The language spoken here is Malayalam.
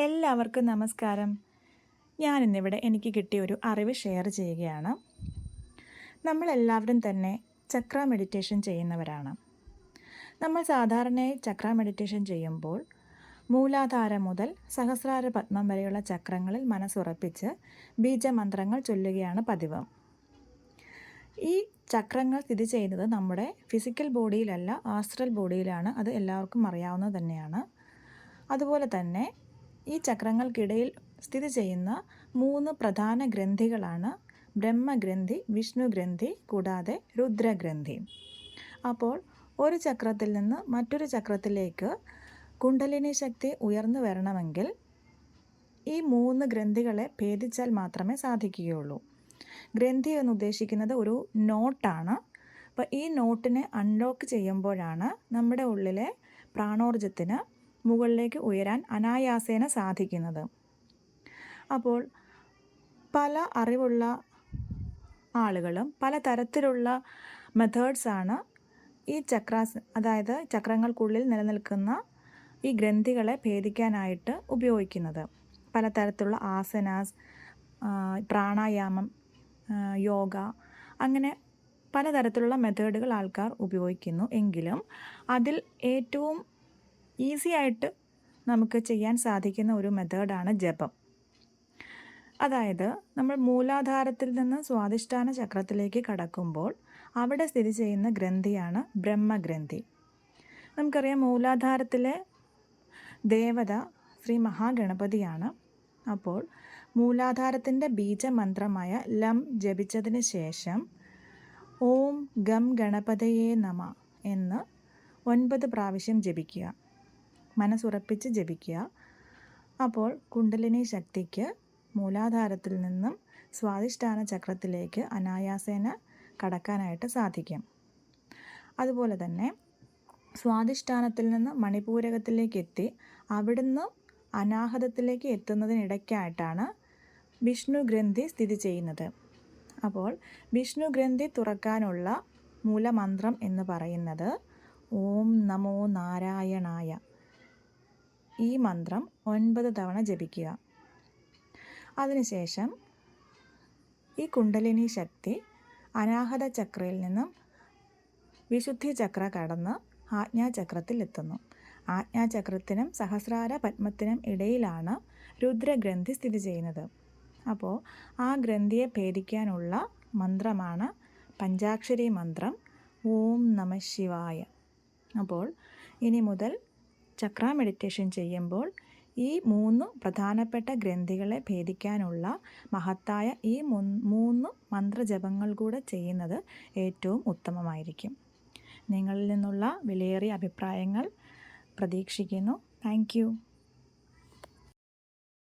എല്ലാവർക്കും നമസ്കാരം. ഞാനിന്നിവിടെ എനിക്ക് കിട്ടിയ ഒരു അറിവ് ഷെയർ ചെയ്യുകയാണ്. നമ്മളെല്ലാവരും തന്നെ ചക്ര മെഡിറ്റേഷൻ ചെയ്യുന്നവരാണ്. നമ്മൾ സാധാരണയായി ചക്ര മെഡിറ്റേഷൻ ചെയ്യുമ്പോൾ മൂലാധാരം മുതൽ സഹസ്രാര പത്മം വരെയുള്ള ചക്രങ്ങളിൽ മനസ്സുറപ്പിച്ച് ബീജമന്ത്രങ്ങൾ ചൊല്ലുകയാണ് പതിവ്. ഈ ചക്രങ്ങൾ സ്ഥിതി ചെയ്യുന്നത് നമ്മുടെ ഫിസിക്കൽ ബോഡിയിലല്ല, ആസ്ട്രൽ ബോഡിയിലാണ്. അത് എല്ലാവർക്കും അറിയാവുന്നത് തന്നെയാണ്. അതുപോലെ തന്നെ ഈ ചക്രങ്ങൾക്കിടയിൽ സ്ഥിതി ചെയ്യുന്ന 3 പ്രധാന ഗ്രന്ഥികളാണ് ബ്രഹ്മഗ്രന്ഥി, വിഷ്ണുഗ്രന്ഥി, കൂടാതെ രുദ്രഗ്രന്ഥി. അപ്പോൾ ഒരു ചക്രത്തിൽ നിന്ന് മറ്റൊരു ചക്രത്തിലേക്ക് കുണ്ടലിനി ശക്തി ഉയർന്നു വരണമെങ്കിൽ ഈ 3 ഗ്രന്ഥികളെ ഭേദിച്ചാൽ മാത്രമേ സാധിക്കുകയുള്ളൂ. ഗ്രന്ഥി എന്ന് ഉദ്ദേശിക്കുന്നത് ഒരു നോട്ടാണ്. അപ്പോൾ ഈ നോട്ടിനെ അൺലോക്ക് ചെയ്യുമ്പോഴാണ് നമ്മുടെ ഉള്ളിലെ പ്രാണോർജ്ജത്തിന് മുകളിലേക്ക് ഉയരാൻ അനായാസേന സാധിക്കുന്നത്. അപ്പോൾ പല അറിവുള്ള ആളുകളും പല തരത്തിലുള്ള മെത്തേഡ്സാണ് ഈ അതായത് ചക്രങ്ങൾക്കുള്ളിൽ നിലനിൽക്കുന്ന ഈ ഗ്രന്ഥികളെ ഭേദിക്കാനായിട്ട് ഉപയോഗിക്കുന്നത്. പലതരത്തിലുള്ള ആസനാസ്, പ്രാണായാമം, യോഗ, അങ്ങനെ പലതരത്തിലുള്ള മെത്തേഡുകൾ ആൾക്കാർ ഉപയോഗിക്കുന്നു. എങ്കിലും അതിൽ ഏറ്റവും ഈസി ആയിട്ട് നമുക്ക് ചെയ്യാൻ സാധിക്കുന്ന ഒരു മെത്തേഡാണ് ജപം. അതായത് നമ്മൾ മൂലാധാരത്തിൽ നിന്ന് സ്വാധിഷ്ഠാന ചക്രത്തിലേക്ക് കടക്കുമ്പോൾ അവിടെ സ്ഥിതി ചെയ്യുന്ന ഗ്രന്ഥിയാണ് ബ്രഹ്മഗ്രന്ഥി. നമുക്കറിയാം, മൂലാധാരത്തിലെ ദേവത ശ്രീ മഹാഗണപതിയാണ്. അപ്പോൾ മൂലാധാരത്തിൻ്റെ ബീജമന്ത്രമായ ലം ജപിച്ചതിന് ശേഷം ഓം ഗം ഗണപതയേ നമ എന്ന് 9 പ്രാവശ്യം ജപിക്കുക, മനസ്സുറപ്പിച്ച് ജപിക്കുക. അപ്പോൾ കുണ്ടലിനി ശക്തിക്ക് മൂലാധാരത്തിൽ നിന്നും സ്വാധിഷ്ഠാന ചക്രത്തിലേക്ക് അനായാസേന കടക്കാനായിട്ട് സാധിക്കും. അതുപോലെ തന്നെ സ്വാധിഷ്ഠാനത്തിൽ നിന്ന് മണിപൂരകത്തിലേക്ക് എത്തി അവിടുന്ന് അനാഹതത്തിലേക്ക് എത്തുന്നതിനിടയ്ക്കായിട്ടാണ് വിഷ്ണുഗ്രന്ഥി സ്ഥിതി ചെയ്യുന്നത്. അപ്പോൾ വിഷ്ണുഗ്രന്ഥി തുറക്കാനുള്ള മൂലമന്ത്രം എന്ന് പറയുന്നത് ഓം നമോ നാരായണായ. ഈ മന്ത്രം 9 തവണ ജപിക്കുക. അതിനുശേഷം ഈ കുണ്ടലിനി ശക്തി അനാഹത ചക്രയിൽ നിന്നും വിശുദ്ധി ചക്ര കടന്ന് ആജ്ഞാചക്രത്തിൽ എത്തുന്നു. ആജ്ഞാചക്രത്തിനും സഹസ്രാര പത്മത്തിനും ഇടയിലാണ് രുദ്രഗ്രന്ഥി സ്ഥിതി ചെയ്യുന്നത്. അപ്പോൾ ആ ഗ്രന്ഥിയെ ഭേദിക്കാനുള്ള മന്ത്രമാണ് പഞ്ചാക്ഷരി മന്ത്രം ഓം നമഃ ശിവായ. അപ്പോൾ ഇനി മുതൽ ചക്ര മെഡിറ്റേഷൻ ചെയ്യുമ്പോൾ ഈ 3 പ്രധാനപ്പെട്ട ഗ്രന്ഥികളെ ഭേദിക്കാനുള്ള മഹത്തായ ഈ 3 മന്ത്രജപങ്ങൾ കൂടെ ചെയ്യുന്നത് ഏറ്റവും ഉത്തമമായിരിക്കും. നിങ്ങളിൽ നിന്നുള്ള വിലയേറിയ അഭിപ്രായങ്ങൾ പ്രതീക്ഷിക്കുന്നു. Thank you.